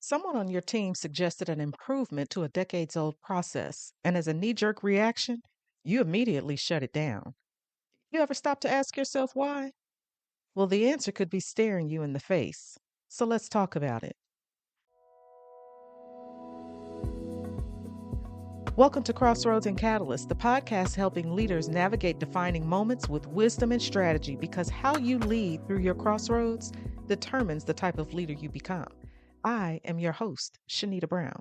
Someone on your team suggested an improvement to a decades old process, and as a knee jerk reaction, you immediately shut it down. You ever stop to ask yourself why? Well, the answer could be staring you in the face. So let's talk about it. Welcome to Crossroads and Catalyst, the podcast helping leaders navigate defining moments with wisdom and strategy because how you lead through your crossroads determines the type of leader you become. I am your host, Shanita Brown.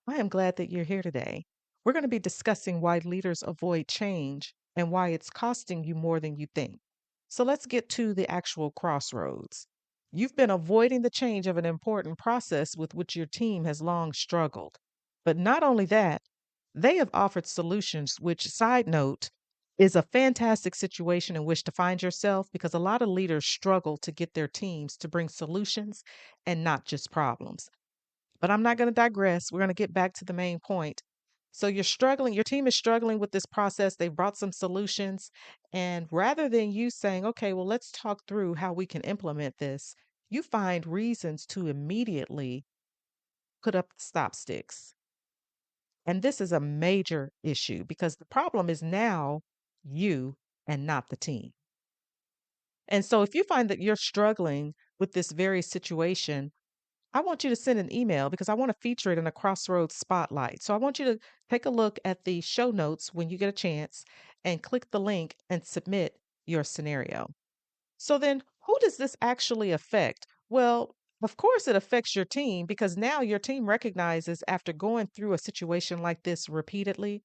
I am glad that you're here today. We're going to be discussing why leaders avoid change and why it's costing you more than you think. So let's get to the actual crossroads. You've been avoiding the change of an important process with which your team has long struggled. But not only that, they have offered solutions, which, side note, is a fantastic situation in which to find yourself because a lot of leaders struggle to get their teams to bring solutions and not just problems. But I'm not going to digress. We're going to get back to the main point. So you're struggling, your team is struggling with this process. They've brought some solutions. And rather than you saying, okay, well, let's talk through how we can implement this, you find reasons to immediately put up the stop sticks. And this is a major issue because the problem is now you and not the team. And so if you find that you're struggling with this very situation, I want you to send an email because I want to feature it in a Crossroads spotlight. So I want you to take a look at the show notes when you get a chance and click the link and submit your scenario. So then, who does this actually affect? Well, of course, it affects your team because now your team recognizes after going through a situation like this repeatedly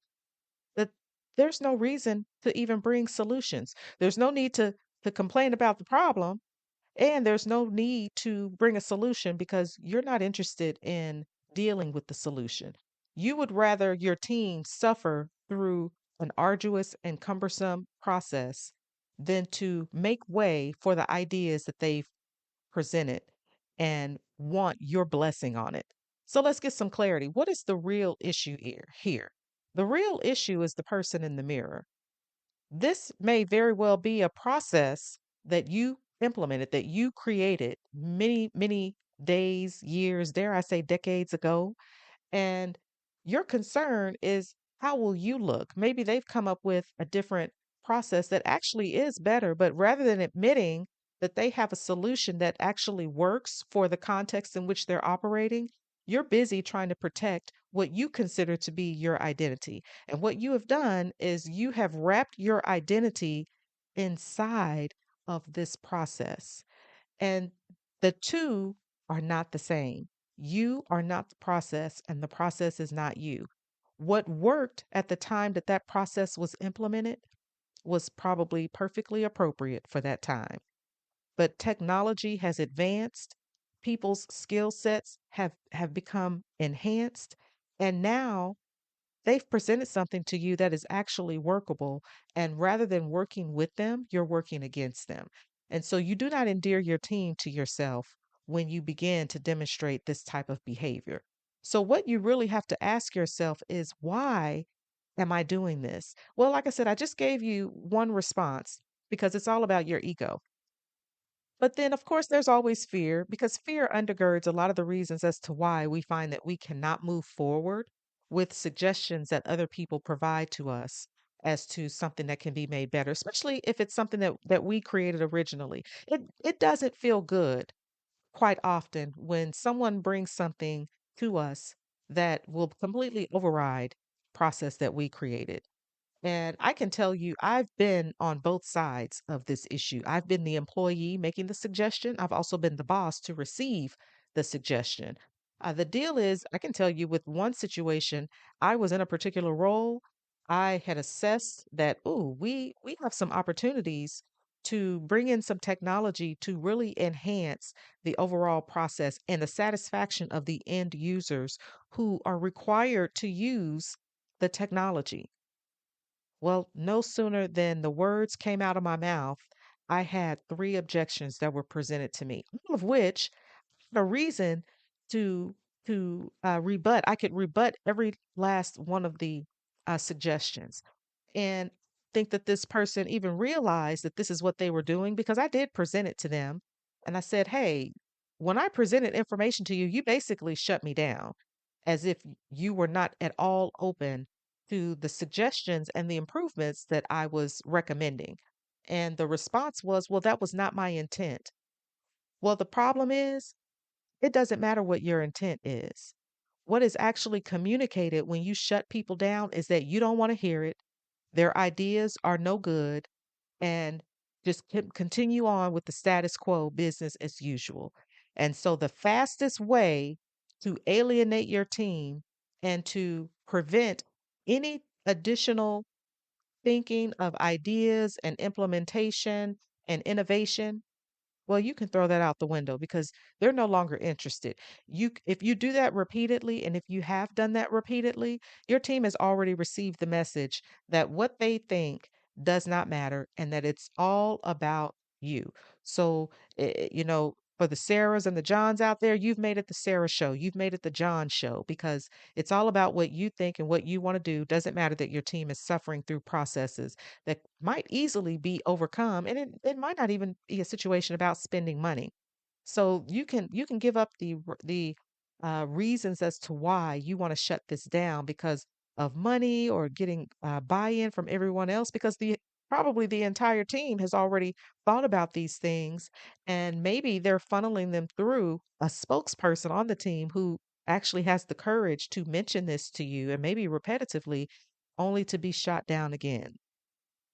that there's no reason to even bring solutions. There's no need to complain about the problem and there's no need to bring a solution because you're not interested in dealing with the solution. You would rather your team suffer through an arduous and cumbersome process than to make way for the ideas that they've presented and want your blessing on it. So let's get some clarity. What is the real issue here? The real issue is the person in the mirror. This may very well be a process that you implemented, that you created many, many days, years, dare I say decades ago. And your concern is how will you look? Maybe they've come up with a different process that actually is better, but rather than admitting that they have a solution that actually works for the context in which they're operating, you're busy trying to protect what you consider to be your identity. And what you have done is you have wrapped your identity inside of this process. And the two are not the same. You are not the process, and the process is not you. What worked at the time that that process was implemented was probably perfectly appropriate for that time. But technology has advanced, people's skill sets have become enhanced, and now they've presented something to you that is actually workable. And rather than working with them, you're working against them. And so you do not endear your team to yourself when you begin to demonstrate this type of behavior. So, what you really have to ask yourself is why am I doing this? Well, like I said, I just gave you one response because it's all about your ego. But then, of course, there's always fear because fear undergirds a lot of the reasons as to why we find that we cannot move forward with suggestions that other people provide to us as to something that can be made better, especially if it's something that we created originally. It doesn't feel good quite often when someone brings something to us that will completely override process that we created. And I can tell you, I've been on both sides of this issue. I've been the employee making the suggestion. I've also been the boss to receive the suggestion. The deal is, I can tell you with one situation, I was in a particular role. I had assessed that, oh, we have some opportunities to bring in some technology to really enhance the overall process and the satisfaction of the end users who are required to use the technology. Well, no sooner than the words came out of my mouth, I had three objections that were presented to me, all of which the reason to to rebut. I could rebut every last one of the suggestions, and think that this person even realized that this is what they were doing because I did present it to them, and I said, "Hey." when I presented information to you, you basically shut me down as if you were not at all open to the suggestions and the improvements that I was recommending. And the response was, well, that was not my intent. Well, the problem is, it doesn't matter what your intent is. What is actually communicated when you shut people down is that you don't want to hear it. Their ideas are no good, and just continue on with the status quo, business as usual. And so, the fastest way to alienate your team and to prevent any additional thinking of ideas and implementation and innovation, well, you can throw that out the window because they're no longer interested. If you do that repeatedly, and if you have done that repeatedly, your team has already received the message that what they think does not matter and that it's all about you. So, for the Sarahs and the Johns out there, you've made it the Sarah show. You've made it the John show because it's all about what you think and what you want to do. Doesn't matter that your team is suffering through processes that might easily be overcome, and it might not even be a situation about spending money. So you can give up the reasons as to why you want to shut this down because of money or getting buy-in from everyone else, because the probably the entire team has already thought about these things, and maybe they're funneling them through a spokesperson on the team who actually has the courage to mention this to you, and maybe repetitively, only to be shot down again.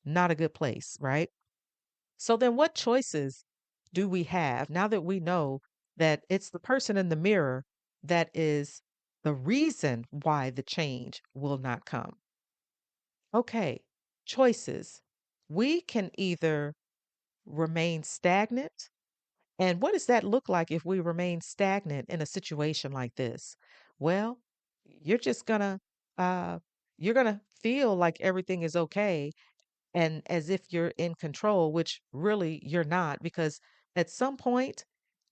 Not a good place, right? So then what choices do we have now that we know that it's the person in the mirror that is the reason why the change will not come? Okay, choices. We can either remain stagnant. And what does that look like if we remain stagnant in a situation like this? Well, you're just gonna uh you're gonna feel like everything is okay and as if you're in control, which really you're not, because at some point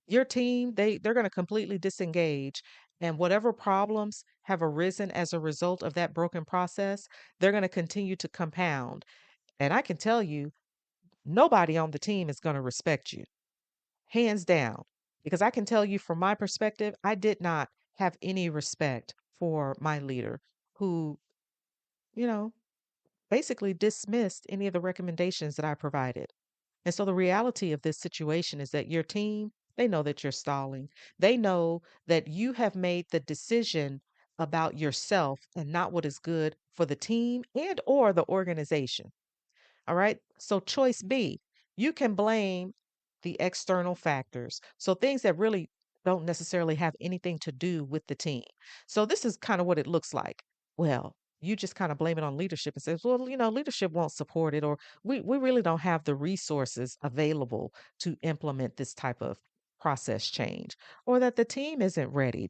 your team, they're going to completely disengage, and whatever problems have arisen as a result of that broken process, they're going to continue to compound. And I can tell you, nobody on the team is going to respect you, hands down, because I can tell you from my perspective, I did not have any respect for my leader who, you know, basically dismissed any of the recommendations that I provided. And so the reality of this situation is that your team, they know that you're stalling. They know that you have made the decision about yourself and not what is good for the team and or the organization. All right. So, choice B, you can blame the external factors. So, things that really don't necessarily have anything to do with the team. So, this is kind of what it looks like. Well, you just kind of blame it on leadership and says, well, leadership won't support it, or we really don't have the resources available to implement this type of process change, or that the team isn't ready.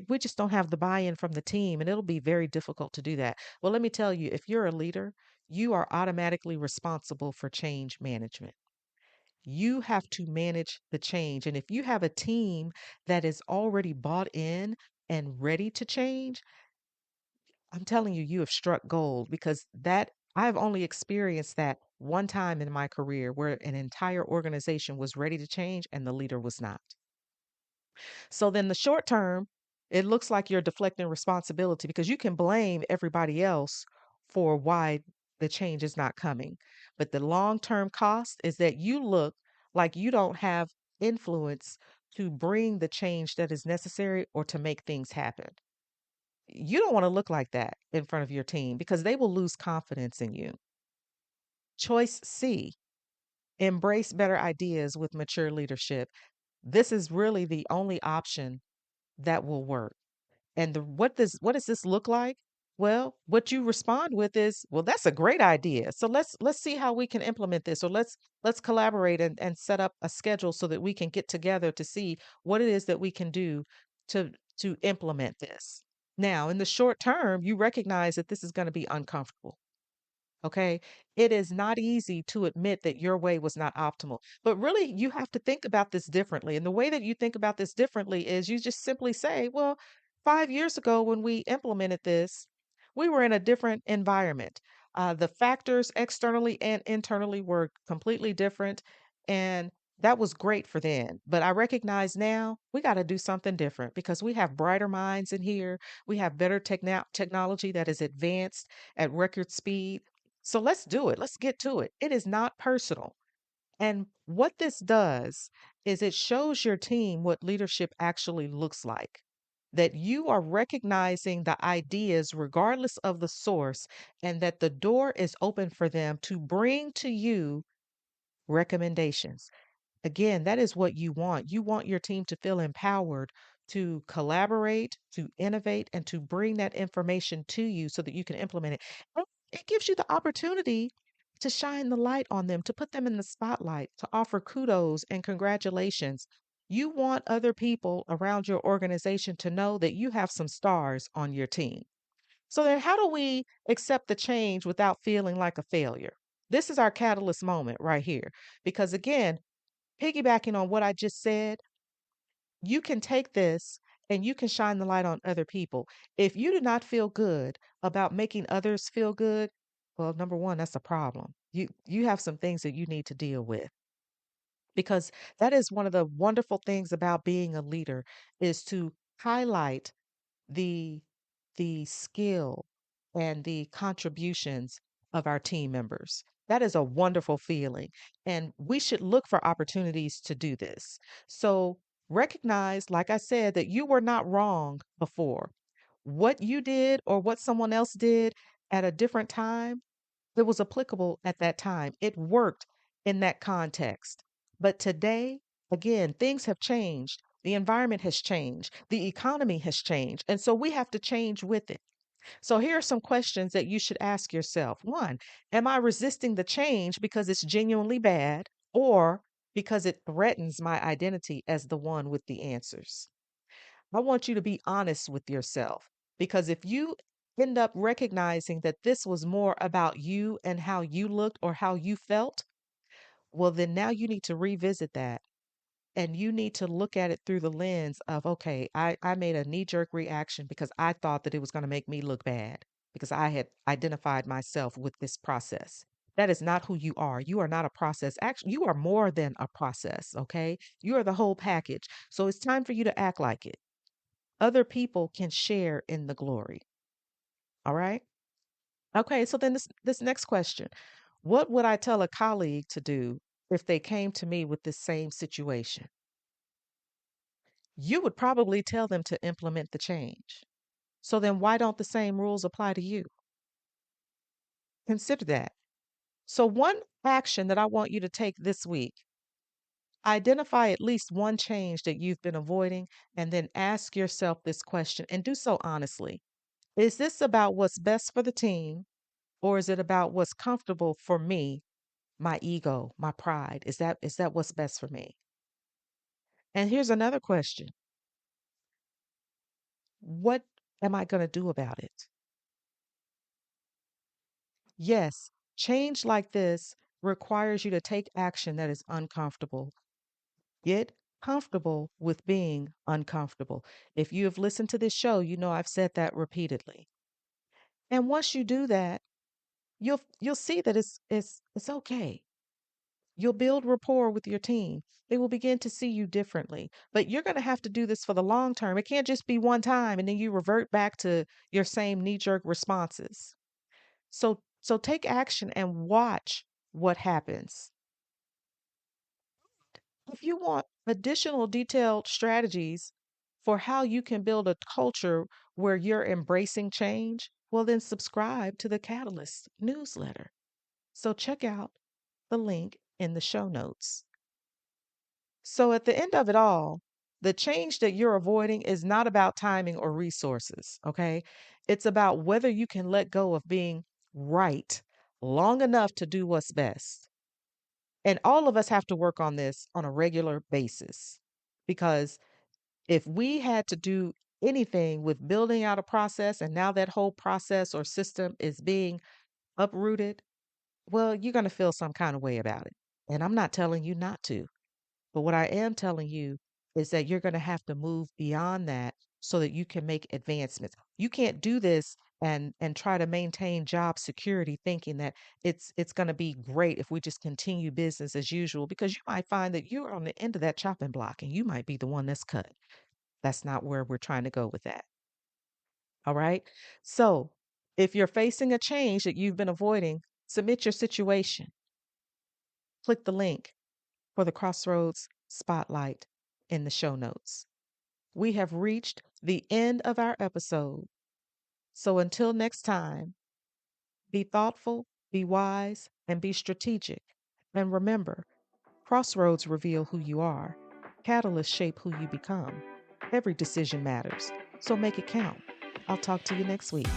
We just don't have the buy-in from the team, and it'll be very difficult to do that. Well, let me tell you, if you're a leader, you are automatically responsible for change management. You have to manage the change. And if you have a team that is already bought in and ready to change, I'm telling you, you have struck gold, because that I've only experienced that one time in my career where an entire organization was ready to change and the leader was not. So then the short term, it looks like you're deflecting responsibility because you can blame everybody else for why the change is not coming. But the long term cost is that you look like you don't have influence to bring the change that is necessary or to make things happen. You don't want to look like that in front of your team because they will lose confidence in you. Choice C, embrace better ideas with mature leadership. This is really the only option that will work. And what does this look like? Well, what you respond with is, well, that's a great idea. So let's see how we can implement this, or let's collaborate and set up a schedule so that we can get together to see what it is that we can do to to implement this. Now, in the short term, you recognize that this is going to be uncomfortable. Okay. It is not easy to admit that your way was not optimal, but really you have to think about this differently. And the way that you think about this differently is you just simply say, well, 5 years ago when we implemented this, we were in a different environment. The factors externally and internally were completely different. And That was great for then. But I recognize now we got to do something different because we have brighter minds in here. We have better technology that is advanced at record speed. So let's do it. Let's get to it. It is not personal. And what this does is it shows your team what leadership actually looks like. That you are recognizing the ideas regardless of the source, and that the door is open for them to bring to you recommendations. Again, that is what you want. You want your team to feel empowered to collaborate, to innovate, and to bring that information to you so that you can implement it. And it gives you the opportunity to shine the light on them, to put them in the spotlight, to offer kudos and congratulations. You want other people around your organization to know that you have some stars on your team. So then, how do we accept the change without feeling like a failure? This is our catalyst moment right here. Because again, piggybacking on what I just said, you can take this and you can shine the light on other people. If you do not feel good about making others feel good, well, number one, that's a problem. You have some things that you need to deal with because that is one of the wonderful things about being a leader is to highlight the skill and the contributions of our team members. That is a wonderful feeling. And we should look for opportunities to do this. So recognize, like I said, that you were not wrong before. What you did or what someone else did at a different time, it was applicable at that time. It worked in that context. But today, again, things have changed. The environment has changed. The economy has changed. And so we have to change with it. So here are some questions that you should ask yourself. One, am I resisting the change because it's genuinely bad or because it threatens my identity as the one with the answers? I want you to be honest with yourself because if you end up recognizing that this was more about you and how you looked or how you felt, well, then now you need to revisit that and you need to look at it through the lens of, okay, I made a knee jerk reaction because I thought that it was going to make me look bad because I had identified myself with this process. That is not who you are. You are not a process. Actually, you are more than a process, okay? You are the whole package. So it's time for you to act like it. Other people can share in the glory. All right. Okay. So then this next question. What would I tell a colleague to do if they came to me with this same situation? You would probably tell them to implement the change. So then why don't the same rules apply to you? Consider that. So one action that I want you to take this week, identify at least one change that you've been avoiding and then ask yourself this question and do so honestly. Is this about what's best for the team or is it about what's comfortable for me, my ego, my pride? Is that what's best for me? And here's another question. What am I going to do about it? Yes, change like this requires you to take action that is uncomfortable. Get comfortable with being uncomfortable. If you have listened to this show, you know I've said that repeatedly. And once you do that, you'll see that it's okay. You'll build rapport with your team. They will begin to see you differently. But you're going to have to do this for the long term. It can't just be one time and then you revert back to your same knee-jerk responses. So take action and watch what happens. If you want additional detailed strategies for how you can build a culture where you're embracing change, well, then subscribe to the Catalyst newsletter. So check out the link in the show notes. So at the end of it all, the change that you're avoiding is not about timing or resources, okay? It's about whether you can let go of being right long enough to do what's best. And all of us have to work on this on a regular basis because if we had to do anything with building out a process and now that whole process or system is being uprooted, well, you're going to feel some kind of way about it. And I'm not telling you not to. But what I am telling you is that you're going to have to move beyond that so that you can make advancements. You can't do this and try to maintain job security thinking that it's going to be great if we just continue business as usual, because you might find that you're on the end of that chopping block and you might be the one that's cut. That's not where we're trying to go with that. All right. So if you're facing a change that you've been avoiding, submit your situation. Click the link for the Crossroads Spotlight in the show notes. We have reached the end of our episode. So until next time, be thoughtful, be wise, and be strategic. And remember, crossroads reveal who you are, catalysts shape who you become. Every decision matters, so make it count. I'll talk to you next week.